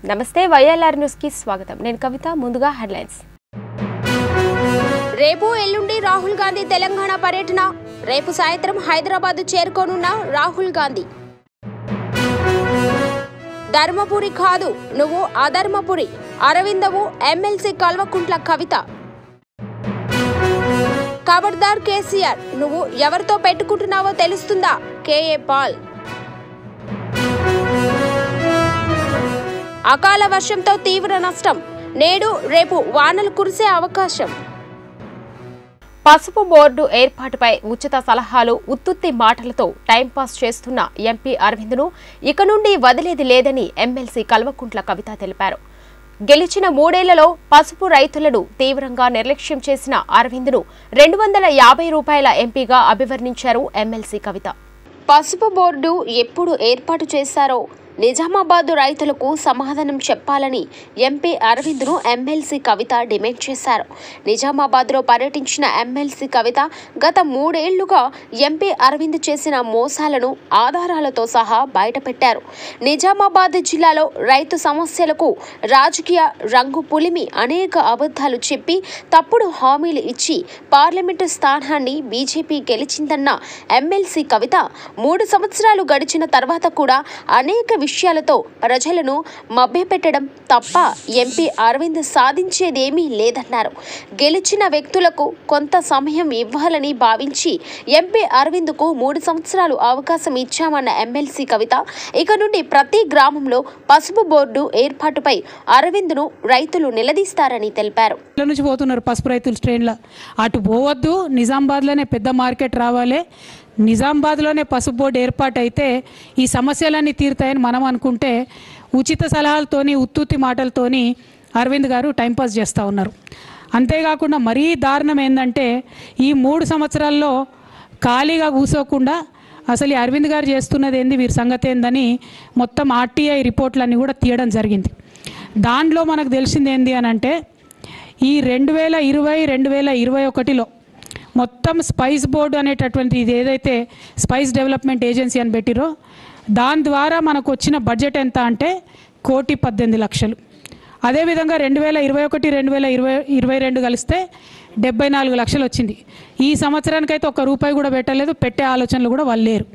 నమస్తే YLR news కి స్వాగతం. నేను కవిత. ముందుగా హెడ్లైన్స్. రేపు ఎల్లుండి రాహుల్ గాంధీ తెలంగాణ పర్యటన. రేపు సాయంత్రం హైదరాబాద్ చేరుకోనున్న రాహుల్ గాంధీ. ధర్మపురి కాదు నువ్వు అధర్మపురి, అరవిందవు ఎమ్మెల్సీ కల్వకుంట్ల కవిత. ఖబర్దార్ కేసీఆర్, నువ్వు ఎవరితో పెట్టుకుంటున్నావో తెలుస్తుందా? కేఏ పాల్. అకాల వర్షంతో తీవ్ర నష్టం. నేడు రేపు వానలు కురిసే అవకాశం. పసుపు బోర్డు ఏర్పాటుపై ఉచిత సలహాలు, ఉత్తుత్తి మాటలతో టైంపాస్ చేస్తున్న ఎంపీ అరవింద్ను ఇక నుండి వదిలేది లేదని ఎమ్మెల్సీ కల్వకుంట్ల కవిత తెలిపారు. గెలిచిన 3 ఏళ్లలో పసుపు రైతులను తీవ్రంగా నిర్లక్ష్యం చేసిన అరవింద్ను 250 రూపాయల ఎంపీగా అభివర్ణించారు ఎమ్మెల్సీ కవిత. పసుపు బోర్డు ఎప్పుడు ఏర్పాటు చేశారో నిజామాబాద్ రైతులకు సమాధానం చెప్పాలని ఎంపీ అరవింద్ను ఎమ్మెల్సీ కవిత డిమాండ్ చేశారు. నిజామాబాద్లో పర్యటించిన ఎమ్మెల్సీ కవిత గత 3 ఏళ్లుగా ఎంపీ అరవింద్ చేసిన మోసాలను ఆధారాలతో సహా బయటపెట్టారు. నిజామాబాద్ జిల్లాలో రైతు సమస్యలకు రాజకీయ రంగు పులిమి అనేక అబద్ధాలు చెప్పి తప్పుడు హామీలు ఇచ్చి పార్లమెంటు స్థానాన్ని బీజేపీ గెలిచిందన్న ఎమ్మెల్సీ కవిత 3 సంవత్సరాలు గడిచిన తర్వాత కూడా అనేక విషయాలతో ప్రజలను మభ్యపెట్టడం తప్ప ఎంపీ అరవింద్ సాధించేదేమీ లేదన్నారు. గెలిచిన వ్యక్తులకు కొంత సమయం ఇవ్వాలని భావించి ఎంపీ అరవింద్కు 3 సంవత్సరాలు అవకాశం ఇచ్చామన్న ఎమ్మెల్సీ కవిత ఇక నుండి ప్రతి గ్రామంలో పసుపు బోర్డు ఏర్పాటుపై అరవింద్ను రైతులు నిలదీస్తారని తెలిపారు. నుంచి పోతున్నారు పసుపు రైతులు ట్రైన్లో, అటు పోవద్దు, నిజామాబాద్లోనే పెద్ద మార్కెట్ రావాలి, నిజామాబాద్లోనే పసుపు బోర్డు ఏర్పాటు అయితే ఈ సమస్యలన్నీ తీరుతాయని మనం అనుకుంటే ఉచిత సలహాలతోని ఉత్తుత్తి మాటలతోని అరవింద్ గారు టైంపాస్ చేస్తూ ఉన్నారు. అంతేకాకుండా మరీ దారుణం ఏంటంటే ఈ 3 సంవత్సరాల్లో ఖాళీగా కూసోకుండా అసలు ఈ అరవింద్ గారు చేస్తున్నది ఏంది, వీరి సంగతి ఏందని మొత్తం ఆర్టీఐ రిపోర్ట్లన్నీ కూడా తీయడం జరిగింది. దాంట్లో మనకు తెలిసింది ఏంది అని అంటే ఈ 2020-2021లో మొత్తం స్పైస్ బోర్డు అనేటటువంటి ఇది ఏదైతే స్పైస్ డెవలప్మెంట్ ఏజెన్సీ అని పెట్టిరో దాని ద్వారా మనకు వచ్చిన బడ్జెట్ ఎంత అంటే 1,18,00,000. అదేవిధంగా 2021-2022 కలిస్తే 74 లక్షలు వచ్చింది. ఈ సంవత్సరానికైతే ఒక్క రూపాయి కూడా పెట్టలేదు, పెట్టే ఆలోచనలు కూడా వాళ్ళు లేరు.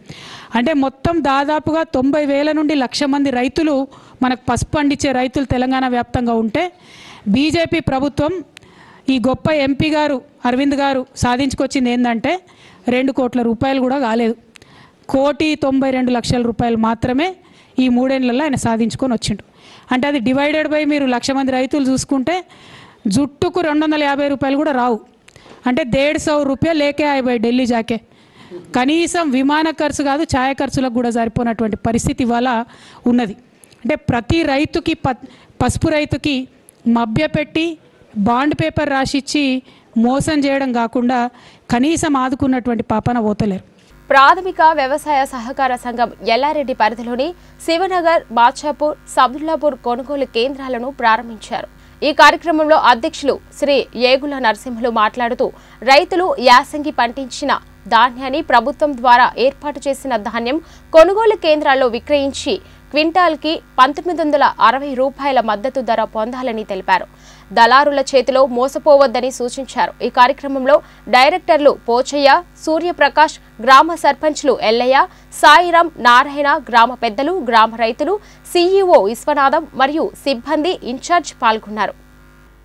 అంటే మొత్తం దాదాపుగా 90,000 నుండి 1,00,000 మంది రైతులు మనకు పసుపు పండించే రైతులు తెలంగాణ వ్యాప్తంగా ఉంటే బీజేపీ ప్రభుత్వం ఈ గొప్ప ఎంపీ గారు అరవింద్ గారు సాధించుకొచ్చింది ఏంటంటే 2 కోట్ల రూపాయలు కూడా కాలేదు, 1,92,00,000 రూపాయలు మాత్రమే ఈ 3 ఏళ్లలో ఆయన సాధించుకొని వచ్చిండు. అంటే అది డివైడెడ్ బై మీరు 1,00,000 మంది రైతులు చూసుకుంటే జుట్టుకు 250 రూపాయలు కూడా రావు. అంటే 150 రూపాయలు లేకే అయ్యాయి ఢిల్లీ జాకే. కనీసం విమాన ఖర్చు కాదు, ఛాయ ఖర్చులకు కూడా సరిపోయినటువంటి పరిస్థితి ఇవాళ ఉన్నది. అంటే ప్రతి రైతుకి పసుపు రైతుకి మభ్యపెట్టి బాండ్ పేపర్ రాసిచ్చి మోసం చేయడం కాకుండా కనీసం ఆదుకున్నటువంటి పాపన పోతలేరు. ప్రాథమిక వ్యవసాయ సహకార సంఘం ఎల్లారెడ్డి పరిధిలోని శివనగర్, బాచాపూర్, సబ్దుల్లాపూర్ కొనుగోలు కేంద్రాలను ప్రారంభించారు. ఈ కార్యక్రమంలో అధ్యక్షులు శ్రీ ఏగుల నరసింహులు మాట్లాడుతూ రైతులు యాసంగి పండించిన ధాన్యాన్ని ప్రభుత్వం ద్వారా ఏర్పాటు చేసిన ధాన్యం కొనుగోలు కేంద్రాల్లో విక్రయించి క్వింటాల్కి 1,960 రూపాయల మద్దతు ధర పొందాలని తెలిపారు. దళారుల చేతిలో మోసపోవద్దని సూచించారు. ఈ కార్యక్రమంలో డైరెక్టర్లు పోచయ్య, సూర్యప్రకాష్, గ్రామ సర్పంచ్లు ఎల్లయ్య, సాయిరాం, నారాయణ, గ్రామ పెద్దలు, గ్రామ రైతులు, సీఈఓ విశ్వనాథం మరియు సిబ్బంది ఇన్ఛార్జ్ పాల్గొన్నారు.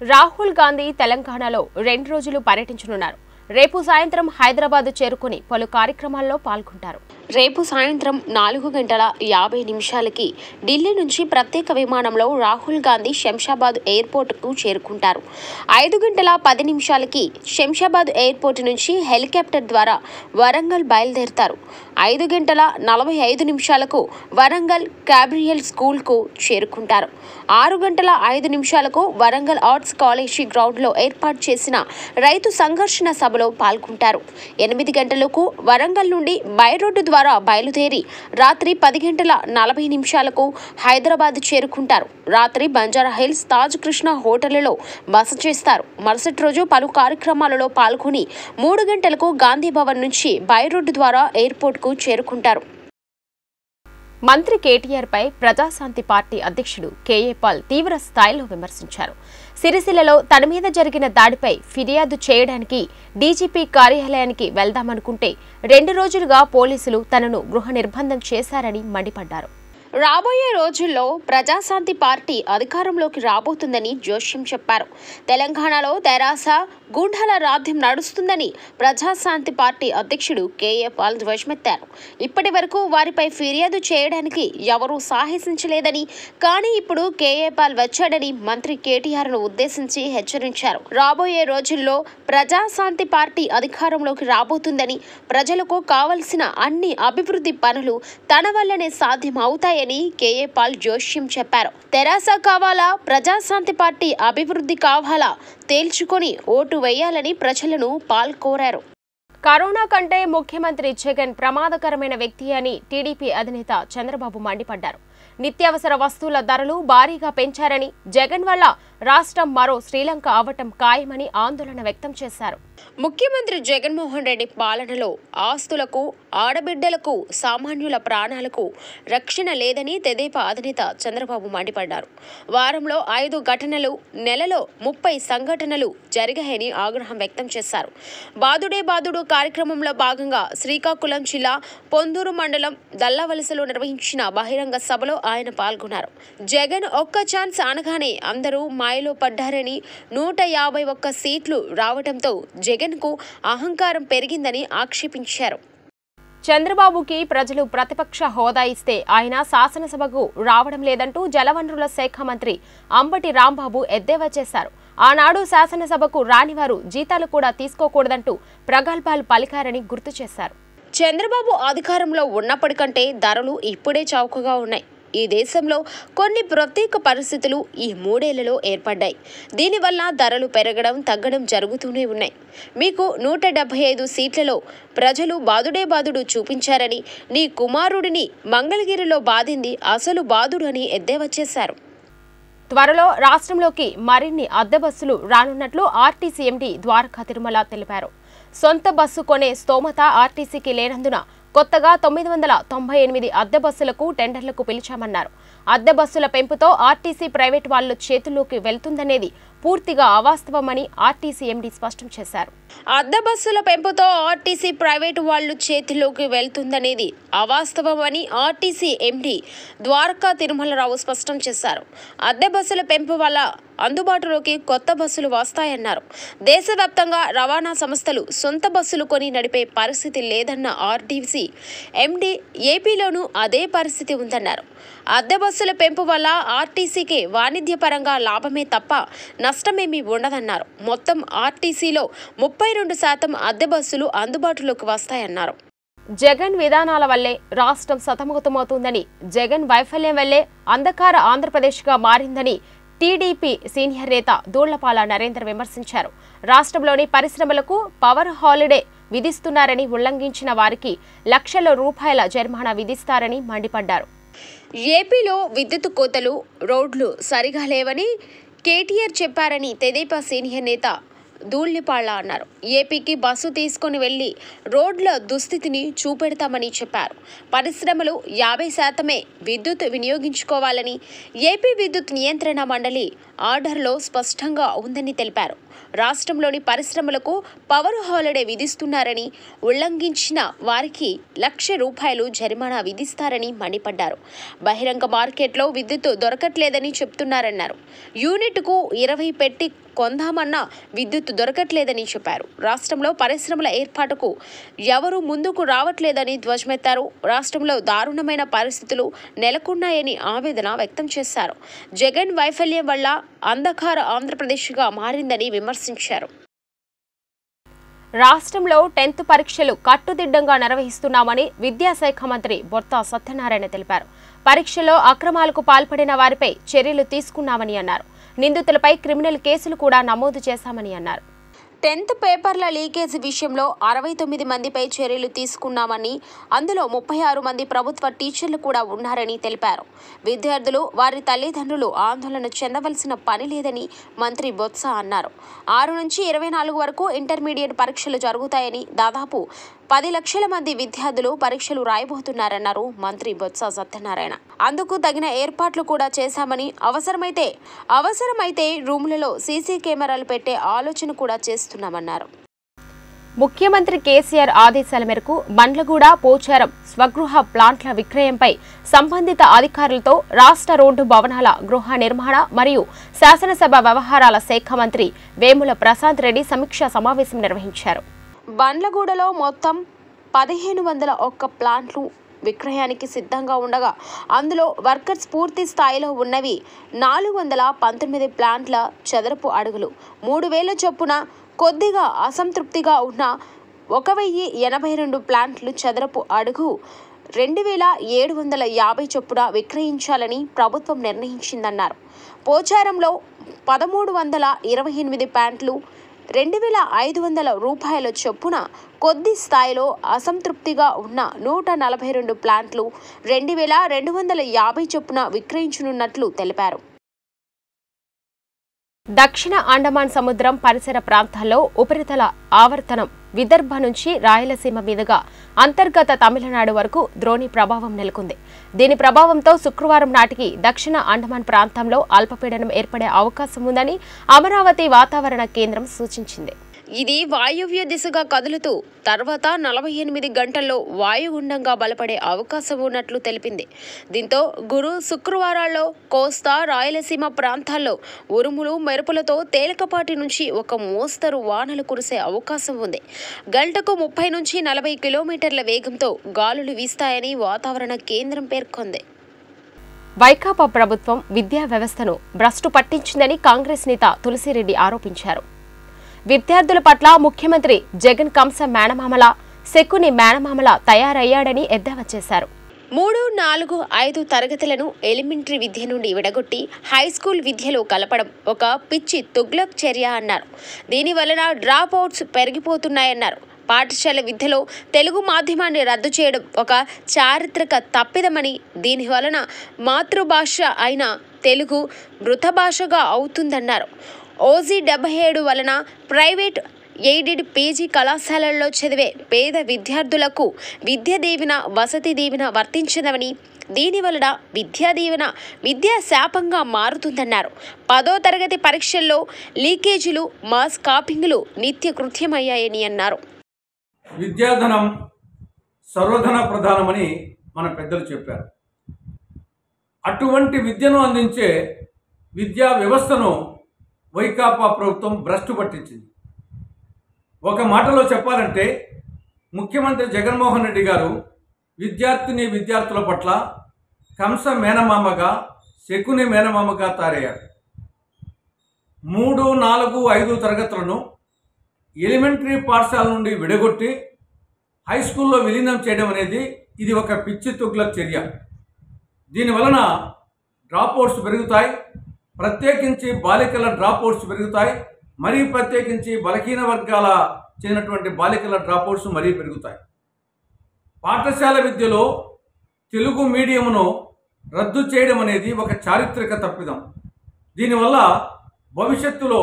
రాహుల్ గాంధీ తెలంగాణలో 2 రోజులు పర్యటించనున్నారు. రేపు సాయంత్రం హైదరాబాద్ చేరుకుని పలు కార్యక్రమాల్లో పాల్గొంటారు. రేపు సాయంత్రం 4:50 ఢిల్లీ నుంచి ప్రత్యేక విమానంలో రాహుల్ గాంధీ శంషాబాద్ ఎయిర్పోర్టుకు చేరుకుంటారు. 5:10 శంషాబాద్ ఎయిర్పోర్టు నుంచి హెలికాప్టర్ ద్వారా వరంగల్ బయలుదేరుతారు. 5:45 వరంగల్ క్యాబ్రియల్ స్కూల్కు చేరుకుంటారు. 6:05 వరంగల్ ఆర్ట్స్ కాలేజీ గ్రౌండ్లో ఏర్పాటు చేసిన రైతు సంఘర్షణ సభలో పాల్గొంటారు. 8 గంటలకు వరంగల్ నుండి బై రోడ్డు ద్వారా బయలుదేరి రాత్రి 10:40 హైదరాబాద్ చేరుకుంటారు. రాత్రి బంజారా హిల్స్ తాజ్ కృష్ణ హోటల్లో బస చేస్తారు. మరుసటి రోజు పలు కార్యక్రమాలలో పాల్గొని 3 గంటలకు గాంధీ భవన్ నుంచి బై రోడ్డు ద్వారా ఎయిర్పోర్ట్కు చేరుకుంటారు. మంత్రి కేటీఆర్ పై ప్రజాశాంతి పార్టీ అధ్యక్షుడు కేఏ పాల్ తీవ్ర స్థాయిలో విమర్శించారు. సిరిసిల్లలో తన మీద జరిగిన దాడిపై ఫిర్యాదు చేయడానికి డీజీపీ కార్యాలయానికి వెళ్దామనుకుంటే 2 రోజులుగా పోలీసులు తనను గృహ నిర్బంధం చేశారని మండిపడ్డారు. రాబోయే రోజుల్లో ప్రజాశాంతి పార్టీ అధికారంలోకి రాబోతుందని జోష్యం చెప్పారు. తెలంగాణలో తెరాస గూండాల రాజ్యం నడుస్తుందని ప్రజాశాంతి పార్టీ అధ్యక్షుడు కేఏ పాల్ ధ్వజమెత్తారు. ఇప్పటి వరకు వారిపై ఫిర్యాదు చేయడానికి ఎవరూ సాహసించలేదని, కానీ ఇప్పుడు కేఏ పాల్ వచ్చాడని మంత్రి కేటీఆర్ను ఉద్దేశించి హెచ్చరించారు. రాబోయే రోజుల్లో ప్రజాశాంతి పార్టీ అధికారంలోకి రాబోతుందని, ప్రజలకు కావలసిన అన్ని అభివృద్ధి పనులు తన వల్లనే సాధ్యమవుతాయని కేఏ పాల్ జోష్యం చెప్పారు. తెరాస కావాలా, ప్రజాశాంతి పార్టీ అభివృద్ధి కావాలా తేల్చుకొని ఓటు వేయాలని ప్రజలను పాల్ కోరారు. కరోనా కంటే ముఖ్యమంత్రి జగన్ ప్రమాదకరమైన వ్యక్తి అని టీడీపీ అధినేత చంద్రబాబు మండిపడ్డారు. నిత్యావసర వస్తువుల ధరలు భారీగా పెంచారని, జగన్ వల్ల రాష్ట్రం మరో శ్రీలంక అవటం ఖాయమని ఆందోళన వ్యక్తం చేశారు. ముఖ్యమంత్రి జగన్మోహన్ రెడ్డి పాలనలో ఆస్తులకు, ఆడబిడ్డలకు, సామాన్యుల ప్రాణాలకు రక్షణ లేదని తెదేపా అధినేత చంద్రబాబు మండిపడ్డారు. వారంలో 5 ఘటనలు, నెలలో 30 సంఘటనలు జరిగాయని ఆగ్రహం వ్యక్తం చేశారు. బాదుడే బాదుడు కార్యక్రమంలో భాగంగా శ్రీకాకుళం జిల్లా పొందూరు మండలం దల్లవలసలో నిర్వహించిన బహిరంగ సభలో ఆయన పాల్గొన్నారు. జగన్ ఒక్క ఛాన్స్ అనగానే అందరూ మాయలో పడ్డారని, 151 సీట్లు రావడంతో జగన్కు అహంకారం పెరిగిందని ఆక్షేపించారు. చంద్రబాబుకి ప్రజలు ప్రతిపక్ష హోదా ఇస్తే ఆయన శాసనసభకు రావడం లేదంటూ జలవనరుల శాఖ మంత్రి అంబటి రాంబాబు ఎద్దేవా చేశారు. ఆనాడు శాసనసభకు రానివారు జీతాలు కూడా తీసుకోకూడదంటూ ప్రగల్భాలు పలికారని గుర్తు చేశారు. చంద్రబాబు అధికారంలో ఉన్నప్పటికంటే ధరలు ఇప్పుడే చౌకగా ఉన్నాయి. ఈ దేశంలో కొన్ని ప్రత్యేక పరిస్థితులు ఈ 3 ఏళ్లలో ఏర్పడ్డాయి. దీనివల్ల ధరలు పెరగడం, తగ్గడం జరుగుతూనే ఉన్నాయి. మీకు 175 సీట్లలో ప్రజలు బాదుడే బాదుడు చూపించారని, నీ కుమారుడిని మంగళగిరిలో బాధింది అసలు బాదుడు అని ఎద్దేవా చేశారు. త్వరలో రాష్ట్రంలోకి మరిన్ని అద్దె బస్సులు రానున్నట్లు ఆర్టీసీ ఎండీ ద్వారకా తిరుమల తెలిపారు. సొంత బస్సు కొనే స్తోమత ఆర్టీసీకి లేనందున కొత్తగా 998 అద్దె బస్సులకు టెండర్లకు పిలిచామన్నారు. అద్దె బస్సుల పెంపుతో ఆర్టీసీ ప్రైవేట్ వాళ్ల చేతుల్లోకి వెళ్తుందనేది పూర్తిగా అవాస్తవమని ఆర్టీసీ ఎండీ స్పష్టం చేశారు. అద్దె బస్సుల పెంపుతో ఆర్టీసీ ప్రైవేటు వాళ్లు చేతిలోకి వెళ్తుందనేది అవాస్తవమని ఆర్టీసీ ఎండీ ద్వారకా తిరుమలరావు స్పష్టం చేశారు. అద్దె బస్సుల పెంపు వల్ల అందుబాటులోకి కొత్త బస్సులు వస్తాయన్నారు. దేశవ్యాప్తంగా రవాణా సంస్థలు సొంత బస్సులు కొని నడిపే పరిస్థితి లేదన్న ఆర్టీసీ ఎండీ ఏపీలోనూ అదే పరిస్థితి ఉందన్నారు. అద్దె బస్సుల పెంపు వల్ల ఆర్టీసీకి వాణిజ్యపరంగా లాభమే తప్ప నష్టమేమీ ఉండదన్నారు. మొత్తం ఆర్టీసీలో 32% అద్దె బస్సులు అందుబాటులోకి వస్తాయన్నారు. జగన్ విధానాల వల్లే రాష్ట్రం సతమతమవుతుందని, జగన్ వైఫల్యం వల్లే అంధకార ఆంధ్రప్రదేశ్గా మారిందని టీడీపీ సీనియర్ నేత దూళ్లపాల నరేందర్ విమర్శించారు. రాష్ట్రంలోని పరిశ్రమలకు పవర్ హాలిడే విధిస్తున్నారని, ఉల్లంఘించిన వారికి లక్షల రూపాయల జరిమానా విధిస్తారని మండిపడ్డారు. ఏపీలో విద్యుత్ కోతలు, రోడ్లు సరిగా లేవని కేటీఆర్ చెప్పారని తెదేపా సీనియర్ నేత దూళ్లిపాళ్ల అన్నారు. ఏపీకి బస్సు తీసుకుని వెళ్లి రోడ్ల దుస్థితిని చూపెడతామని చెప్పారు. పరిశ్రమలు 50% విద్యుత్ వినియోగించుకోవాలని ఏపీ విద్యుత్ నియంత్రణ మండలి ఆర్డర్లో స్పష్టంగా ఉందని తెలిపారు. రాష్ట్రంలోని పరిశ్రమలకు పవర్ హాలిడే విధిస్తున్నారని, ఉల్లంఘించిన వారికి ₹1,00,000 జరిమానా విధిస్తారని మండిపడ్డారు. బహిరంగ మార్కెట్లో విద్యుత్ దొరకట్లేదని చెప్తున్నారన్నారు. యూనిట్కు 20 పెట్టి కొందామన్నా విద్యుత్ దొరకట్లేదని చెప్పారు. రాష్ట్రంలో పరిశ్రమల ఏర్పాటుకు ఎవరూ ముందుకు రావట్లేదని ధ్వజమెత్తారు. రాష్ట్రంలో దారుణమైన పరిస్థితులు నెలకొన్నాయని ఆవేదన వ్యక్తం చేశారు. జగన్ వైఫల్యం వల్ల అంధకార ఆంధ్రప్రదేశ్గా మారిందని విమర్శించారు. రాష్ట్రంలో 10th పరీక్షలు కట్టుదిడ్డంగా నిర్వహిస్తున్నామని విద్యాశాఖ మంత్రి బొత్స సత్యనారాయణ తెలిపారు. పరీక్షలో అక్రమాలకు పాల్పడిన వారిపై చర్యలు తీసుకున్నామని అన్నారు. నిందితులపై క్రిమినల్ కేసులు కూడా నమోదు చేశామని అన్నారు. 10th పేపర్ల లీకేజీ విషయంలో 69 మందిపై చర్యలు తీసుకున్నామని, అందులో 36 మంది ప్రభుత్వ టీచర్లు కూడా ఉన్నారని తెలిపారు. విద్యార్థులు, వారి తల్లిదండ్రులు ఆందోళన చెందవలసిన పని లేదని మంత్రి బొత్స అన్నారు. 6 నుంచి 24 వరకు ఇంటర్మీడియట్ పరీక్షలు జరుగుతాయని, దాదాపు 10 లక్షల మంది విద్యార్థులు పరీక్షలు రాయబోతున్నారన్నారు మంత్రి బొత్స సత్యనారాయణ. అందుకు తగిన ఏర్పాట్లు కూడా చేశామని, అవసరమైతే రూములలో సీసీ కెమెరాలు పెట్టే ఆలోచన కూడా చేస్తున్నామన్నారు. ముఖ్యమంత్రి కేసీఆర్ ఆదేశాల మేరకు బండ్లగూడ, పోచారం స్వగృహ ప్లాంట్ల విక్రయంపై సంబంధిత అధికారులతో రాష్ట్ర రోడ్డు భవనాల గృహ నిర్మాణ మరియు శాసనసభ వ్యవహారాల శాఖ మంత్రి వేముల ప్రశాంత్ రెడ్డి సమీక్షా సమావేశం నిర్వహించారు. బండ్లగూడలో మొత్తం 1501 ప్లాంట్లు విక్రయానికి సిద్ధంగా ఉండగా, అందులో వర్కర్స్ పూర్తి స్థాయిలో ఉన్నవి 419 ప్లాంట్ల చదరపు అడుగులు, 3000 చొప్పున, కొద్దిగా అసంతృప్తిగా ఉన్న 1082 ప్లాంట్లు చదరపు అడుగు 2750 చొప్పున విక్రయించాలని ప్రభుత్వం నిర్ణయించిందన్నారు. పోచారంలో 1328 ప్లాంట్లు 2500 రూపాయల చొప్పున, కొద్ది స్థాయిలో అసంతృప్తిగా ఉన్న 142 ప్లాంట్లు 2250 చొప్పున విక్రయించనున్నట్లు తెలిపారు. దక్షిణ అండమాన్ సముద్రం పరిసర ప్రాంతాల్లో ఉపరితల ఆవర్తనం విదర్భ నుంచి రాయలసీమ మీదుగా అంతర్గత తమిళనాడు వరకు ద్రోణి ప్రభావం నెలకొంది. దీని ప్రభావంతో శుక్రవారం నాటికి దక్షిణ అండమాన్ ప్రాంతంలో అల్పపీడనం ఏర్పడే అవకాశం ఉందని అమరావతి వాతావరణ కేంద్రం సూచించింది. ఇది వాయువ్య దిశగా కదులుతూ తర్వాత 48 గంటల్లో వాయుగుండంగా బలపడే అవకాశం ఉన్నట్లు తెలిపింది. దీంతో గురు, శుక్రవారాల్లో కోస్తా, రాయలసీమ ప్రాంతాల్లో ఉరుములు, మెరుపులతో తేలికపాటి నుంచి ఒక మోస్తరు వానలు కురిసే అవకాశం ఉంది. గంటకు 30 నుంచి 40 కిలోమీటర్ల వేగంతో గాలులు వీస్తాయని వాతావరణ కేంద్రం పేర్కొంది. వైకాపా ప్రభుత్వం విద్యా వ్యవస్థను భ్రష్టు పట్టించిందని కాంగ్రెస్ నేత తులసిరెడ్డి ఆరోపించారు. విద్యార్థుల పట్ల ముఖ్యమంత్రి జగన్ కంస మేనమామల, శకుని మేనమామల తయారయ్యాడని ఎద్దేవా చేశారు. 3, 4, 5 తరగతులను ఎలిమెంటరీ విద్య నుండి విడగొట్టి హైస్కూల్ విద్యలో కలపడం ఒక పిచ్చి తుగ్లక్ చర్య అన్నారు. దీని వలన డ్రాప్ అవుట్స్ పెరిగిపోతున్నాయన్నారు. పాఠశాల విద్యలో తెలుగు మాధ్యమాన్ని రద్దు చేయడం ఒక చారిత్రక తప్పిదమని, దీని వలన మాతృభాష అయిన తెలుగు మృత భాషగా అవుతుందన్నారు. ఓజీ 77 వలన ప్రైవేట్ ఎయిడెడ్ పీజీ కళాశాలల్లో చదివే పేద విద్యార్థులకు విద్యా దీవెన, వసతి దీవెన వర్తించదవని, దీనివలన విద్యా దీవెన విద్యా శాపంగా మారుతుందన్నారు. 10వ తరగతి పరీక్షల్లో లీకేజీలు, మాస్ కాపింగ్లు నిత్య కృత్యమయ్యాయని అన్నారు. విద్యాధనం సర్వధన ప్రధానమని మన పెద్దలు చెప్పారు. అటువంటి విద్యను అందించే విద్యా వ్యవస్థను వైకాపా ప్రభుత్వం భ్రష్టు పట్టించింది. ఒక మాటలో చెప్పాలంటే ముఖ్యమంత్రి జగన్మోహన్ రెడ్డి గారు విద్యార్థుల పట్ల కంస మేనమామగా, శకుని మేనమామగా తయారయ్యారు. 3, 4, 5 తరగతులను ఎలిమెంటరీ పాఠశాల నుండి విడగొట్టి హై స్కూల్లో విలీనం చేయడం అనేది ఇది ఒక పిచ్చి తుగ్లక్ చర్య. దీనివలన డ్రాప్అవుట్స్ పెరుగుతాయి. ప్రత్యేకించి బాలికల డ్రాప్అవుట్స్ పెరుగుతాయి. మరీ ప్రత్యేకించి బలహీన వర్గాల చెందినటువంటి బాలికల డ్రాప్అవుట్స్ మరీ పెరుగుతాయి. పాఠశాల విద్యలో తెలుగు మీడియంను రద్దు చేయడం అనేది ఒక చారిత్రక తప్పిదం. దీనివల్ల భవిష్యత్తులో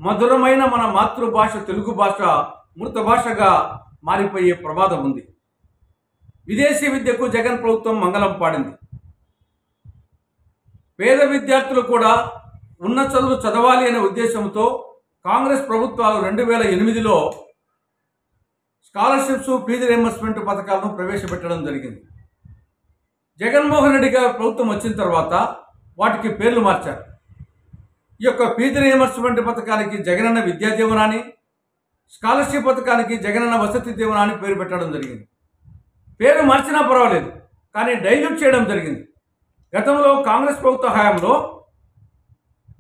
మధురమైన మన మాతృభాష తెలుగు భాష మృత భాషగా మారిపోయే ప్రమాదం ఉంది. విదేశీ విద్యకు జగన్ ప్రభుత్వం మంగళం పాడింది. పేద విద్యార్థులు కూడా ఉన్నత చదువులు చదవాలి అనే ఉద్దేశంతో కాంగ్రెస్ ప్రభుత్వాలు 2008లో స్కాలర్షిప్స్, ఫీజు రీయింబర్స్మెంట్ పథకాలను ప్రవేశపెట్టడం జరిగింది. జగన్మోహన్ రెడ్డి గారి ప్రభుత్వం వచ్చిన తర్వాత వాటికి పేర్లు మార్చారు. ఈ యొక్క ఫీజు రీయింబర్స్మెంట్ పథకానికి జగనన్న విద్యా దీవెన అని, స్కాలర్షిప్ పథకానికి జగనన్న వసతి దీవెన అని పేరు పెట్టడం జరిగింది. పేరు మార్చినా పర్వాలేదు, కానీ డైల్యూట్ చేయడం జరిగింది. గతంలో కాంగ్రెస్ ప్రభుత్వ హయాంలో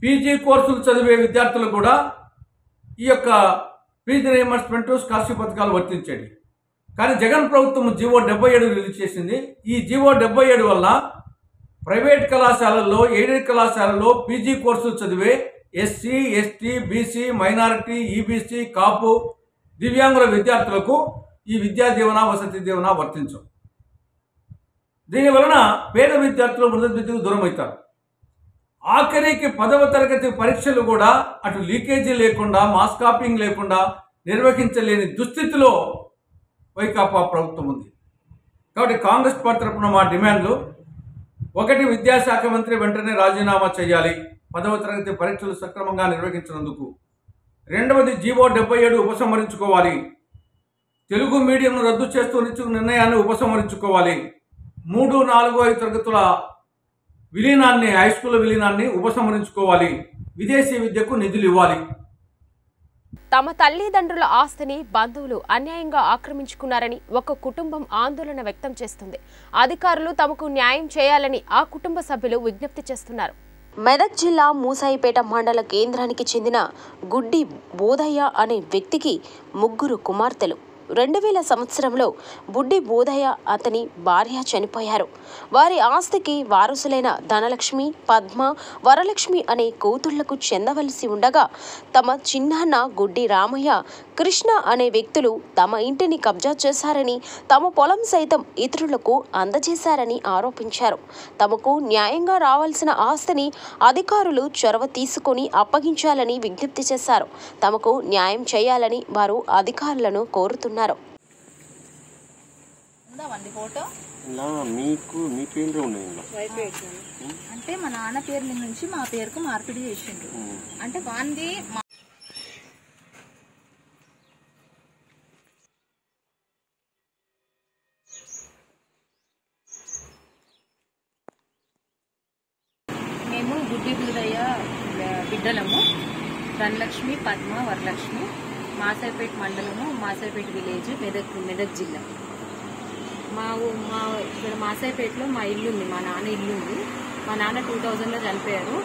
పీజీ కోర్సులు చదివే విద్యార్థులు కూడా ఈ యొక్క ఫీజు రీయింబర్స్మెంట్, స్కాలర్షిప్ పథకాలు వర్తించేది. కానీ జగన్ ప్రభుత్వం జీవో 77 రిలీజ్ చేసింది. ఈ జీవో 77 వల్ల ప్రైవేట్ కళాశాలల్లో, ఎయిడెడ్ కళాశాలల్లో పీజీ కోర్సులు చదివే SC, ST, BC, minority, EBC, Kapu, దివ్యాంగుల విద్యార్థులకు ఈ విద్యా దీవెన, వసతి దీవెన వర్తించవు. దీనివలన పేద విద్యార్థులు ఉన్నత విద్యకు దూరం అవుతారు. ఆఖరికి 10వ తరగతి పరీక్షలు కూడా అటు లీకేజీ లేకుండా, మాస్ కాపింగ్ లేకుండా నిర్వహించలేని దుస్థితిలో వైకాపా ప్రభుత్వం ఉంది. కాబట్టి కాంగ్రెస్ పార్టీ తరఫున మా డిమాండ్లు: 1. విద్యాశాఖ మంత్రి వెంటనే రాజీనామా చేయాలి 10వ తరగతి పరీక్షలు సక్రమంగా నిర్వహించినందుకు. 2. జీవో 77 ఉపసంహరించుకోవాలి. తెలుగు మీడియంను రద్దు చేస్తూ నిర్ణయాన్ని ఉపసంహరించుకోవాలి. 3, 4, 5 తరగతుల విలీనాన్ని, హైస్కూల్ విలీనాన్ని ఉపసంహరించుకోవాలి. విదేశీ విద్యకు నిధులు ఇవ్వాలి. తమ తల్లిదండ్రుల ఆస్తిని బంధువులు అన్యాయంగా ఆక్రమించుకున్నారని ఒక కుటుంబం ఆందోళన వ్యక్తం చేస్తుంది. అధికారులు తమకు న్యాయం చేయాలని ఆ కుటుంబ సభ్యులు విజ్ఞప్తి చేస్తున్నారు. మెదక్ జిల్లా మూసాయిపేట మండల కేంద్రానికి చెందిన గుడ్డి బోధయ్య అనే వ్యక్తికి 3 కుమార్తెలు. 2000 సంవత్సరంలో బుడ్డి బోధయ్య అతని భార్య చనిపోయారు. వారి ఆస్తికి వారసులైన ధనలక్ష్మి, పద్మ, వరలక్ష్మి అనే కూతుళ్లకు చెందవలసి ఉండగా తమ చిన్నాన్న గుడ్డి రామయ్య, కృష్ణ అనే వ్యక్తులు తమ ఇంటిని కబ్జా చేశారని, తమ పొలం సైతం ఇతరులకు అందజేశారని ఆరోపించారు. తమకు న్యాయంగా రావాల్సిన ఆస్తిని అధికారులు చొరవ తీసుకొని అప్పగించాలని విజ్ఞప్తి చేశారు. తమకు న్యాయం చేయాలని వారు అధికారులను కోరుతున్నారు. అంటే మా నాన్న పేరు నుంచి మా పేరుకు మార్పిడి చేసిండు. అంటే వాంది మేము గుడ్డి బుదయ్య బిడ్డలము. ధనలక్ష్మి, పద్మ, వరలక్ష్మి. మాసాయిపేట మండలము, మాసాయిపేట విలేజ్, మెదక్ జిల్లా. ఇక్కడ మాసాయిపేటలో మా ఇల్లు ఉంది, మా నాన్న ఇల్లు ఉంది. మా నాన్న 2000లో చనిపోయారు.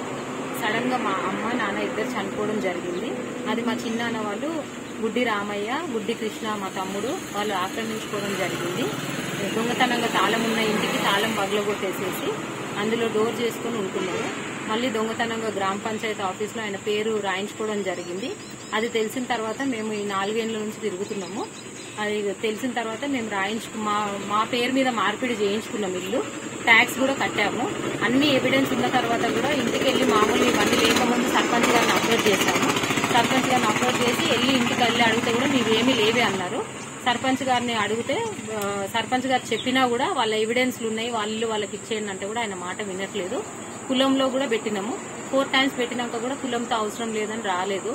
సడన్గా మా అమ్మ, నాన్న ఇద్దరు చనిపోవడం జరిగింది. అది మా చిన్నాన్న వాళ్ళు గుడ్డి రామయ్య, గుడ్డి కృష్ణ మా తమ్ముడు వాళ్ళు ఆక్రమించుకోవడం జరిగింది. దొంగతనంగా తాళం ఉన్న ఇంటికి తాళం పగలగొట్టేసేసి అందులో డోర్ చేసుకుని ఉంటున్నారు. మళ్ళీ దొంగతనంగా గ్రామ పంచాయతీ ఆఫీస్లో ఆయన పేరు రాయించుకోవడం జరిగింది. అది తెలిసిన తర్వాత మేము ఈ 4 ఏళ్ల నుంచి తిరుగుతున్నాము. అది తెలిసిన తర్వాత మేము మా పేరు మీద మార్పిడి చేయించుకున్నాం ఇల్లు. ట్యాక్స్ కూడా కట్టాము. అన్ని ఎవిడెన్స్ ఉన్న తర్వాత కూడా ఇంటికి వెళ్ళి మామూలు ఇవన్నీ లేకముందు సర్పంచ్ గారిని అప్లోడ్ చేశాము. సర్పంచ్ గారిని అప్లోడ్ చేసి ఇంటికి వెళ్ళి అడిగితే కూడా మీవేమీ లేవే అన్నారు. సర్పంచ్ గారిని అడిగితే సర్పంచ్ గారు చెప్పినా కూడా వాళ్ళ ఎవిడెన్స్లు ఉన్నాయి, వాళ్ళకి ఇచ్చేయండి అంటే కూడా ఆయన మాట వినట్లేదు. కులంలో కూడా పెట్టినాము. 4 times పెట్టినాక కూడా కులంతో అవసరం లేదని రాలేదు,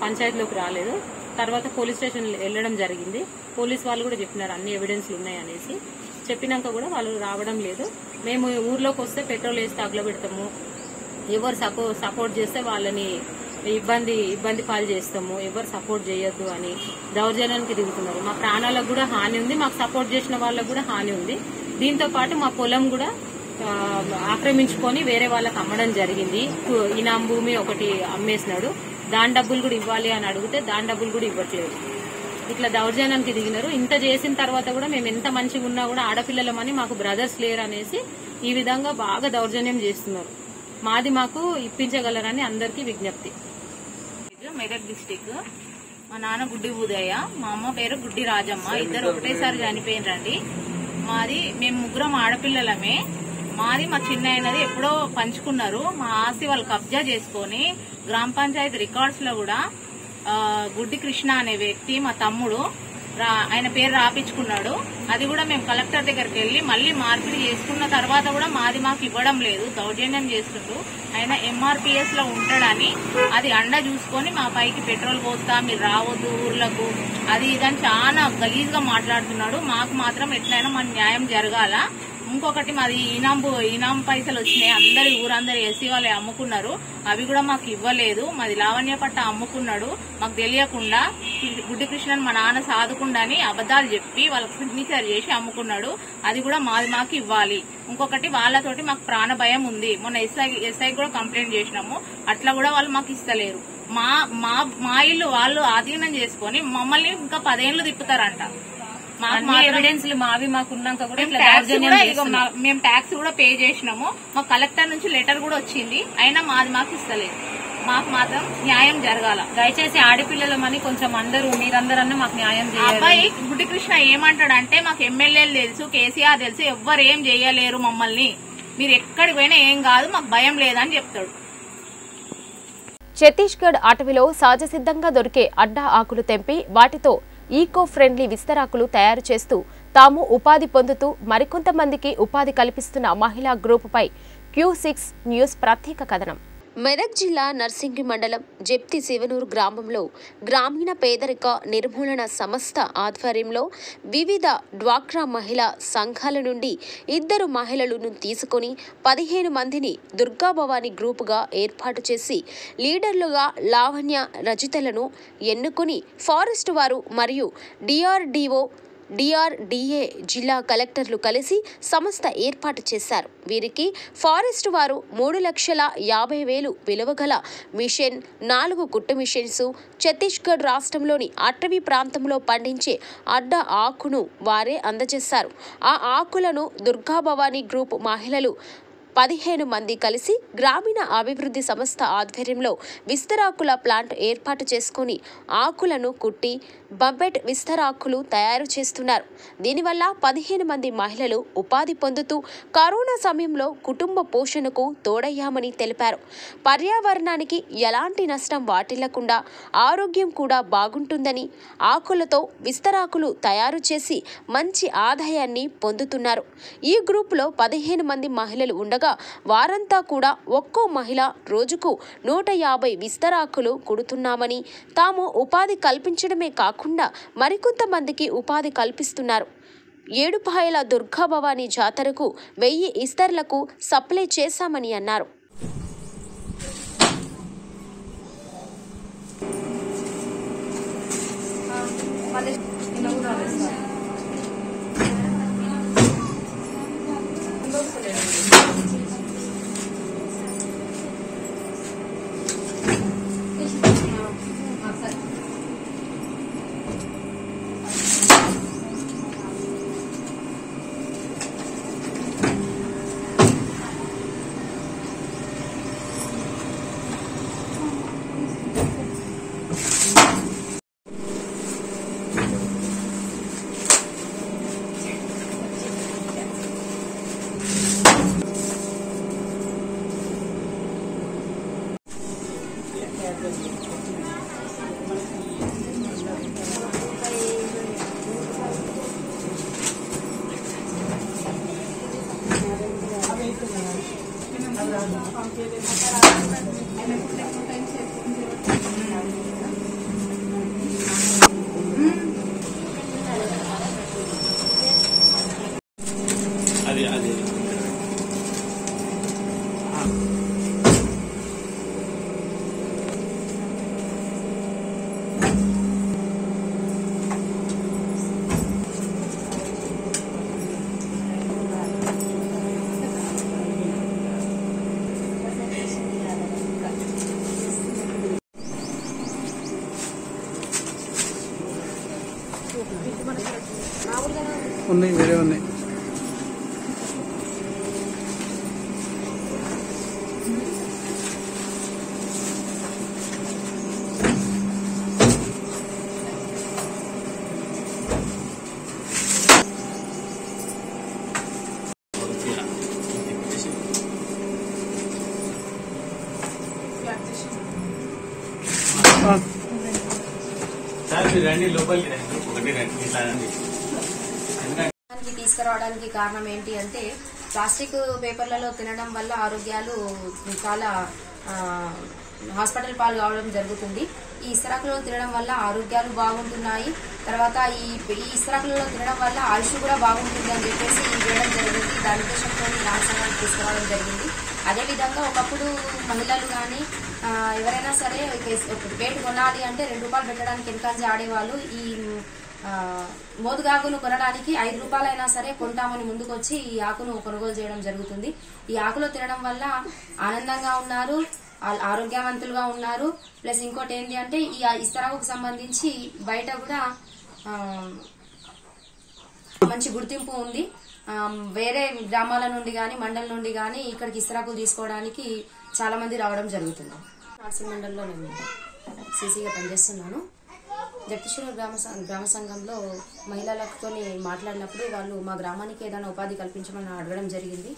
పంచాయతీలోకి రాలేదు. తర్వాత పోలీస్ స్టేషన్ వెళ్ళడం జరిగింది. పోలీస్ వాళ్ళు కూడా చెప్పినారు అన్ని ఎవిడెన్స్లు ఉన్నాయి అనేసి. చెప్పినాక కూడా వాళ్ళు రావడం లేదు. మేము ఊర్లోకి వస్తే పెట్రోల్ వేసి తగలబెడతాము, ఎవరు సపోర్ట్ చేస్తే వాళ్ళని ఇబ్బంది పాలు చేస్తాము, ఎవరు సపోర్ట్ చేయొద్దు అని దౌర్జన్యానికి దిగుతున్నారు. మా ప్రాణాలకు కూడా హాని ఉంది, మాకు సపోర్ట్ చేసిన వాళ్ళకు కూడా హాని ఉంది. దీంతో పాటు మా పొలం కూడా ఆక్రమించుకొని వేరే వాళ్ళకి అమ్మడం జరిగింది. ఇనాం భూమి ఒకటి అమ్మేసినాడు, దాని డబ్బులు కూడా ఇవ్వాలి అని అడిగితే దాని డబ్బులు కూడా ఇవ్వట్లేదు. ఇట్లా దౌర్జన్యానికి దిగినారు. ఇంత చేసిన తర్వాత కూడా మేము ఎంత మంచిగా ఉన్నా కూడా ఆడపిల్లలమని మాకు బ్రదర్స్ లేరు అనేసి ఈ విధంగా బాగా దౌర్జన్యం చేస్తున్నారు. మాది మాకు ఇప్పించగలరని అందరికీ విజ్ఞప్తి. మెదక్ డిస్టిక్. మా నాన్న గుడ్డి బుదయ్య, మా అమ్మ పేరు గుడ్డి రాజమ్మ. ఇద్దరు ఒకటేసారి చనిపోయినరండి. మేము 3 ఆడపిల్లలమే. మాది మా చిన్నది ఎప్పుడో పంచుకున్నారు. మా ఆస్తి వాళ్ళు కబ్జా చేసుకుని గ్రామ పంచాయతీ రికార్డ్స్ లో కూడా గుడ్డి కృష్ణ అనే వ్యక్తి మా తమ్ముడు ఆయన పేరు రాపించుకున్నాడు. అది కూడా మేము కలెక్టర్ దగ్గరికి వెళ్లి మళ్ళీ మార్పిడి చేసుకున్న తర్వాత కూడా మాది మాకు ఇవ్వడం లేదు, దౌర్జన్యం చేస్తుంటూ. ఆయన MRPS లో ఉంటాడని అది అండ చూసుకొని మా పైకి పెట్రోల్ పోస్తా, మీరు రావద్దు ఊర్లకు, అది ఇదని చాలా గలీజ్ గా మాట్లాడుతున్నాడు. మాకు మాత్రం ఎట్లయినా మన న్యాయం జరగాల. ఇంకొకటి మాది ఇనాం పైసలు వచ్చినాయి, ఊరందరూ ఎస్సీ వాళ్ళే అమ్ముకున్నారు, అవి కూడా మాకు ఇవ్వలేదు. మాది లావణ్య పట్ట అమ్ముకున్నాడు, మాకు తెలియకుండా గుడ్డి కృష్ణన్ మా నాన్న సాదుకుండా అని అబద్దాలు చెప్పి వాళ్ళకి సిగ్నేచర్ చేసి అమ్ముకున్నాడు. అది కూడా మాకు ఇవ్వాలి. ఇంకొకటి వాళ్ళతోటి మాకు ప్రాణ భయం ఉంది. మొన్న ఎస్ఐ కూడా కంప్లైంట్ చేసినాము, అట్లా కూడా వాళ్ళు మాకు ఇస్తలేరు. మా ఇల్లు వాళ్ళు ఆధీనం చేసుకుని మమ్మల్ని ఇంకా 10 ఏళ్లు తిప్పుతారంట. మేము ట్యాక్స్ కూడా పే చేసినాము. మాకు కలెక్టర్ నుంచి లెటర్ కూడా వచ్చింది, అయినా మాకు ఇస్తలేదు. మాకు మాత్రం న్యాయం జరగాల. దయచేసి ఆడపిల్లలమని కొంచెం మీరందరన్నా మాకు న్యాయం చేయాలి. అబ్బాయి గుడ్డి కృష్ణ ఏమంటాడంటే మాకు ఎమ్మెల్యేలు తెలుసు, కేసీఆర్ తెలుసు, ఎవ్వరు ఏం చేయలేరు మమ్మల్ని, మీరు ఎక్కడికి పోయినా ఏం కాదు, మాకు భయం లేదని చెప్తాడు. ఛత్తీస్గఢ్ అటవీలో సహజసిద్ధంగా దొరికే అడ్డా ఆకులు తెంపి వాటితో ఈకో ఫ్రెండ్లీ విస్తరాకులు తయారు చేస్తూ తాము ఉపాధి పొందుతూ మరికొంతమందికి ఉపాధి కల్పిస్తున్న మహిళా గ్రూపుపై Q6 న్యూస్ ప్రత్యేక కథనం. మెదక్ జిల్లా నర్సింగి మండలం జెప్తి శివనూరు గ్రామంలో గ్రామీణ పేదరిక నిర్మూలన సంస్థ ఆధ్వర్యంలో వివిధ డ్వాక్రా మహిళా సంఘాల నుండి 2 మహిళలను తీసుకొని 15 మందిని దుర్గాభవాని గ్రూపుగా ఏర్పాటు చేసి లీడర్లుగా లావణ్య రజితలను ఎన్నుకొని ఫారెస్ట్ వారు మరియు DRDA జిల్లా కలెక్టర్లు కలిసి సంస్థ ఏర్పాటు చేశారు. వీరికి ఫారెస్ట్ వారు 3,50,000 విలువ గల మిషన్, 4 కుట్టు మిషన్స్, ఛత్తీస్గఢ్ రాష్ట్రంలోని అటవీ ప్రాంతంలో పండించే అడ్డ ఆకును వారే అందజేశారు. ఆ ఆకులను దుర్గాభవాని గ్రూప్ మహిళలు 15 మంది కలిసి గ్రామీణ అభివృద్ధి సంస్థ ఆధ్వర్యంలో విస్తరాకుల ప్లాంట్ ఏర్పాటు చేసుకుని ఆకులను కుట్టి బంబెట్ విస్తరాకులు తయారు చేస్తున్నారు. దీనివల్ల 15 మంది మహిళలు ఉపాధి పొందుతూ కరోనా సమయంలో కుటుంబ పోషణకు తోడయ్యామని తెలిపారు. పర్యావరణానికి ఎలాంటి నష్టం వాటిల్లకుండా ఆరోగ్యం కూడా బాగుంటుందని ఆకులతో విస్తరాకులు తయారు చేసి మంచి ఆదాయాన్ని పొందుతున్నారు. ఈ గ్రూపులో 15 మంది మహిళలు ఉండగా వారంతా కూడా ఒక్కో మహిళ రోజుకు 150 విస్తరాకులు కుడుతున్నామని, తాము ఉపాధి కల్పించడమే కాకుండా మరికొంతమందికి ఉపాధి కల్పిస్తున్నారు. ఏడుపాయల దుర్గాభవాని జాతరకు 1000 ఇస్తర్లకు సప్లై చేశామని అన్నారు. ఉన్నాయి, వేరే ఉన్నాయి. తీసుకురావడానికి కారణం ఏంటి అంటే ప్లాస్టిక్ పేపర్లలో తినడం వల్ల ఆరోగ్యాలు చాలా హాస్పిటల్ పాలు కావడం జరుగుతుంది. ఈ ఇస్తరాకులలో తినడం వల్ల ఆరోగ్యాలు బాగుంటున్నాయి. తర్వాత ఈ ఇస్తరాకులలో తినడం వల్ల ఆయుష్ కూడా బాగుంటుంది అని చెప్పేసి వేయడం జరిగింది. దాని ఉద్దేశంతో రామసంగానికి తీసుకురావడం జరిగింది. అదేవిధంగా ఒకప్పుడు మహిళలు కానీ ఎవరైనా సరే ప్లేట్ కొనాలి అంటే 2 రూపాయలు పెట్టడానికి వెనకాంచి ఆడేవాళ్ళు. ఈ మోదుగాకును కొనడానికి 5 రూపాయలైనా సరే కొంటామని ముందుకొచ్చి ఈ ఆకును కొనుగోలు చేయడం జరుగుతుంది. ఈ ఆకులో తినడం వల్ల ఆనందంగా ఉన్నారు, ఆరోగ్యవంతులుగా ఉన్నారు. ప్లస్ ఇంకోటి ఏంటి అంటే ఈ ఇస్తరాకుకు సంబంధించి బయట కూడా మంచి గుర్తింపు ఉంది. వేరే గ్రామాల నుండి కానీ మండలం నుండి కానీ ఇక్కడికి ఇస్తరాకులు తీసుకోవడానికి చాలా మంది రావడం జరుగుతుంది. నార్సింగ్ మండలంలో నేను సీసీగా పనిచేస్తున్నాను. జగదీశ్వర గ్రామ సంఘంలో మహిళలతో మాట్లాడినప్పుడు వాళ్ళు మా గ్రామానికి ఏదైనా ఉపాధి కల్పించమని అడగడం జరిగింది.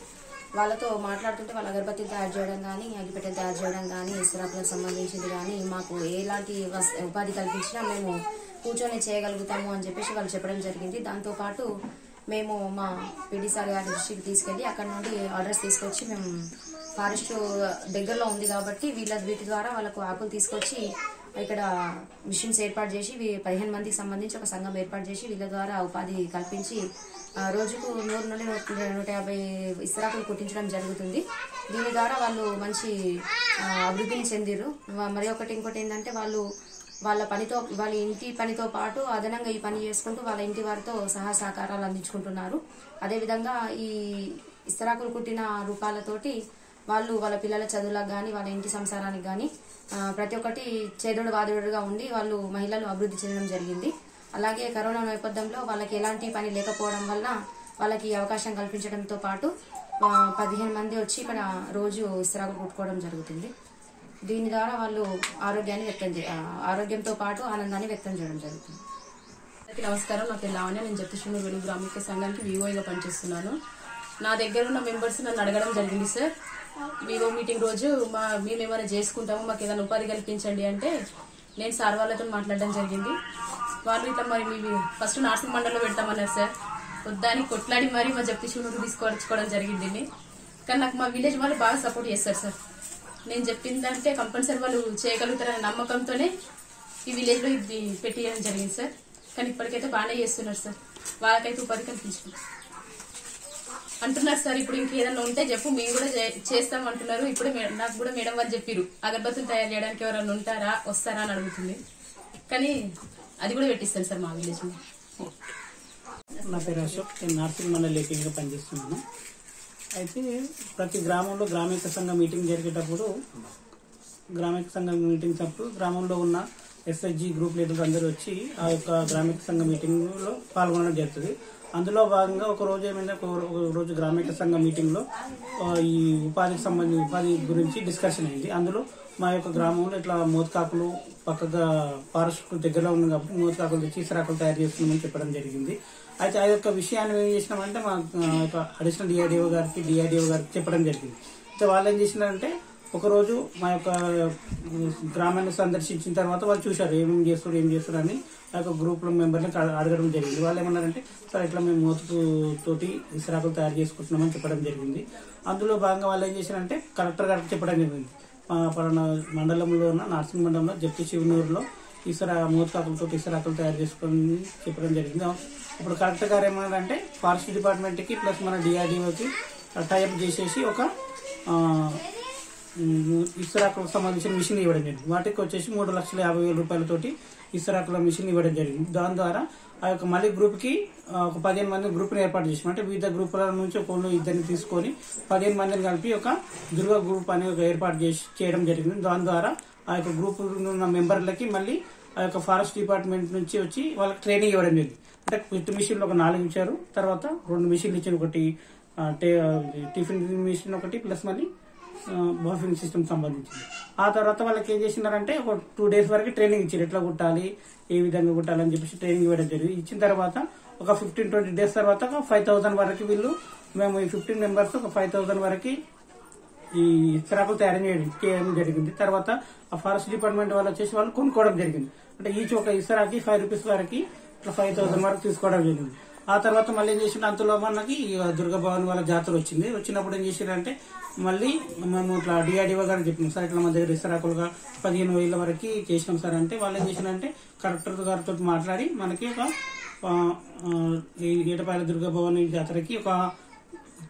వాళ్ళతో మాట్లాడుతుంటే వాళ్ళ అగరబత్తీలు తయారు చేయడం కానీ, అగ్గిపెట్టెలు తయారు చేయడం కానీ, ఇస్తరాకులకు సంబంధించింది కానీ మాకు ఎలాంటి ఉపాధి కల్పించినా మేము కూర్చొని చేయగలుగుతాము అని చెప్పేసి వాళ్ళు చెప్పడం జరిగింది. దాంతోపాటు మేము మా పీడీ సార్ గారి దృష్టికి తీసుకెళ్ళి అక్కడ నుండి ఆర్డర్స్ తీసుకొచ్చి మేము ఫారెస్ట్ దగ్గరలో ఉంది కాబట్టి వీటి ద్వారా వాళ్ళకు ఆకులు తీసుకొచ్చి ఇక్కడ మిషన్స్ ఏర్పాటు చేసి 15 మందికి సంబంధించి ఒక సంఘం ఏర్పాటు చేసి వీళ్ళ ద్వారా ఉపాధి కల్పించి రోజుకు 100 నుండి 150 ఇస్తరాకులు కుట్టించడం జరుగుతుంది. దీని ద్వారా వాళ్ళు మంచి అభివృద్ధిని చెందిరు. మరి ఇంకోటి ఏంటంటే వాళ్ళ ఇంటి పనితో పాటు అదనంగా ఈ పని చేసుకుంటూ వాళ్ళ ఇంటి వారితో సహకారాలు అందించుకుంటున్నారు. అదేవిధంగా ఈ ఇస్తరాకులు కుట్టిన రూపాలతోటి వాళ్ళు వాళ్ళ పిల్లల చదువులకు కానీ, వాళ్ళ ఇంటి సంసారానికి కానీ ప్రతి ఒక్కటి చేదోడు వాదోడుగా ఉండి వాళ్ళు మహిళలు అభివృద్ధి చెందడం జరిగింది. అలాగే కరోనా నేపథ్యంలో వాళ్ళకి ఎలాంటి పని లేకపోవడం వల్ల వాళ్ళకి అవకాశం కల్పించడంతో పాటు 15 మంది వచ్చి ఇక్కడ రోజు ఇస్తరాకులు కుట్టుకోవడం జరుగుతుంది. దీని ద్వారా వాళ్ళు ఆరోగ్యంతో పాటు ఆనందాన్ని వ్యక్తం చేయడం జరుగుతుంది. నమస్కారం, నా పేరు లావణ్య. నేను జగదీశ్వర వెలుగు గ్రామిక సంఘానికి వివోగా పనిచేస్తున్నాను. నా దగ్గర ఉన్న మెంబర్స్ నన్ను అడగడం జరిగింది, సార్ వివో మీటింగ్ రోజు మేము ఏమైనా చేసుకుంటాము, మాకు ఏదైనా ఉపాధి కల్పించండి అంటే నేను సార్ వాళ్ళతో మాట్లాడడం జరిగింది. వాళ్ళు ఇట్లా మరి మీ ఫస్ట్ నార్సింగ్ మండలంలో పెడతామన్నారు సార్. దానికి కొట్లాడి మరి మా జగదీశ్వరుడు తీసుకొచ్చుకోవడం జరిగింది. కానీ నాకు మా విలేజ్ వాళ్ళు బాగా సపోర్ట్ చేస్తారు సార్. నేను చెప్పిందంటే కంపల్సరీ వాళ్ళు చేయగలుగుతారనే నమ్మకంతోనే ఈ విలేజ్లో ఇది పెట్టియడం జరిగింది సార్. కానీ ఇప్పటికైతే బాగానే చేస్తున్నారు సార్. వాళ్ళకైతే ఉపాధి కల్పించుకుంటారు అంటున్నారు సార్. ఇప్పుడు ఇంకేదన్నా ఉంటే చెప్పు, మేము కూడా చేస్తాం అంటున్నారు. ఇప్పుడు నాకు కూడా మేడం వాళ్ళు చెప్పారు అగరబత్తులు తయారు చేయడానికి ఎవరైనా వస్తారా అని అడుగుతుంది. కానీ అది కూడా పెట్టిస్తాను సార్ మా విలేజ్ లో. నా పేరు అశోక్, నేను నార్సింగ్ మండలి ఏపీగా పనిచేస్తున్నాను. అయితే ప్రతి గ్రామంలో గ్రామీణ సంఘ మీటింగ్ జరిగేటప్పుడు గ్రామంలో ఉన్న ఎస్ఎస్జి గ్రూప్ లీడర్లు అందరూ వచ్చి ఆ యొక్క గ్రామీణ సంఘ మీటింగ్లో పాల్గొనడం జరుగుతుంది. అందులో భాగంగా ఒక రోజు గ్రామీణ సంఘ మీటింగ్లో ఈ ఉపాధి గురించి డిస్కషన్ అయింది. అందులో మా యొక్క గ్రామంలో ఇట్లా మోతకాకులు పక్కగా ఫారెస్ట్ దగ్గరలో ఉంది కాబట్టి మోతకాకులు తెచ్చి ఇసరాకులు తయారు చేస్తున్నామని చెప్పడం జరిగింది. అయితే ఆ యొక్క విషయాన్ని ఏం చేసినామంటే మా యొక్క అడిషనల్ డిఆర్డిఓ గారికి చెప్పడం జరిగింది. అయితే వాళ్ళు ఏం చేసినారంటే ఒకరోజు మా యొక్క గ్రామాన్ని సందర్శించిన తర్వాత వాళ్ళు చూశారు ఏం చేస్తారు అని ఆ యొక్క గ్రూప్ మెంబర్ని అడగడం జరిగింది. వాళ్ళు ఏమన్నారంటే సార్ ఇట్లా మేము మోతుతోటి ఇసరాకులు తయారు చేసుకుంటున్నామని చెప్పడం జరిగింది. అందులో భాగంగా వాళ్ళు ఏం చేశారంటే కలెక్టర్ గారికి చెప్పడం జరిగింది. పలానా మండలంలో ఉన్న నార్సింగ్ మండలంలో జగదీశ్వరలో మోతకాకులతో ఇసరాకులు తయారు చేసుకొని చెప్పడం జరిగింది. ఇప్పుడు కలెక్టర్ గారు ఏమన్నారంటే ఫారెస్ట్ డిపార్ట్మెంట్కి ప్లస్ మన డిఆర్డిఓకి టైఅప్ చేసేసి ఒక ఇస్తరాకులకు సంబంధించిన మిషన్ ఇవ్వడం జరిగింది. వాటికి వచ్చేసి 3,50,000 రూపాయలతోటి ఇస్తరాకుల మిషన్ ఇవ్వడం జరిగింది. దాని ద్వారా ఆ యొక్క మళ్ళీ గ్రూప్కి ఒక 15 మంది గ్రూప్ని ఏర్పాటు చేసాం. అంటే వివిధ గ్రూపుల నుంచి ఒకళ్ళు ఇద్దరిని తీసుకొని 15 మందిని కలిపి ఒక దుర్గా గ్రూప్ అని ఒక ఏర్పాటు చేయడం జరిగింది. దాని ద్వారా ఆ యొక్క గ్రూప్ ఉన్న మెంబర్లకి మళ్ళీ ఆ యొక్క ఫారెస్ట్ డిపార్ట్మెంట్ నుంచి వచ్చి వాళ్ళకి ట్రైనింగ్ ఇవ్వడం జరిగింది. అంటే పిట్ మిషన్లు ఒక 4 ఇచ్చారు, తర్వాత 2 మిషన్లు ఇచ్చారు. ఒకటి టిఫిన్ మిషన్ ఒకటి ప్లస్ మళ్ళీ బఫింగ్ సిస్టమ్ సంబంధించింది. ఆ తర్వాత వాళ్ళకి ఏం చేసినారంటే ఒక 2 days వరకు ట్రైనింగ్ ఇచ్చారు, ఎట్లా కుట్టాలి ఏ విధంగా కుట్టాలని చెప్పేసి ట్రైనింగ్ ఇవ్వడం జరిగింది. ఇచ్చిన తర్వాత ఒక 15-20 days తర్వాత 5,000 వరకు మేము ఈ 15 members ఒక 5,000 వరకు ఈ ఇస్తరాకులు తయారు చేయడం జరిగింది. తర్వాత ఆ ఫారెస్ట్ డిపార్ట్మెంట్ వాళ్ళు వచ్చేసి వాళ్ళు కొనుక్కోవడం జరిగింది. అంటే ఈచ్ ఒక ఇస్తరాకి 5 rupees వరకు 5,000 వరకు తీసుకోవడం జరిగింది. ఆ తర్వాత మళ్ళీ ఏం చేసిన అంతలో మనకి దుర్గా భవన్ వాళ్ళ జాతర వచ్చింది. వచ్చినప్పుడు ఏం చేసారంటే మళ్ళీ మేము ఇట్లా డిఆర్డిఓ గారు చెప్పినాం సార్ ఇట్లా మా దగ్గర ఇస్తరాకులుగా 15,000 వరకు చేసినాం సార్ అంటే వాళ్ళు ఏం చేసినారంటే కలెక్టర్ గారితో మాట్లాడి మనకి ఒక ఏటపాయల దుర్గా భవన్ జాతరకి ఒక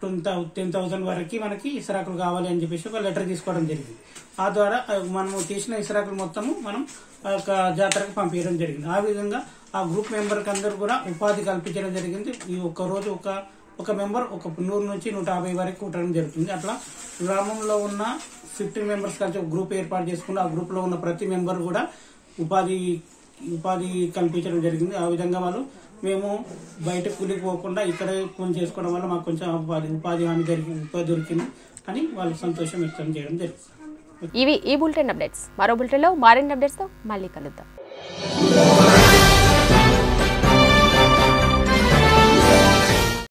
10,000 వరకు మనకి ఇస్తరాకులు కావాలి అని చెప్పేసి ఒక లెటర్ తీసుకోవడం జరిగింది. ఆ ద్వారా మనము చేసిన ఇస్తరాకులు మొత్తము మనం ఆ యొక్క జాతరకు పంపించడం జరిగింది. ఆ విధంగా ఆ గ్రూప్ మెంబర్కి అందరూ కూడా ఉపాధి కల్పించడం జరిగింది. ఈ ఒక్క రోజు ఒక మెంబర్ ఒక 100 నుంచి 150 వరకు కుట్టడం జరుగుతుంది. అట్లా గ్రామంలో ఉన్న 15 members కలిసి ఒక గ్రూప్ ఏర్పాటు చేసుకుని ఆ గ్రూప్ లో ఉన్న ప్రతి మెంబర్ కూడా ఉపాధి కల్పించడం జరిగింది. ఆ విధంగా వాళ్ళు మేము బయట కూలికి పోకుండా ఇక్కడే పని చేసుకోవడం వల్ల మాకు కొంచెం ఉపాధి హామీ దొరికింది అని వాళ్ళు సంతోషం వ్యక్తం చేయడం జరిగింది. ఇవి ఈ బులెటిన్ అప్డేట్స్. మరో బులెటిన్లో మరిన్ని అప్డేట్స్తో మళ్ళీ కలుద్దాం.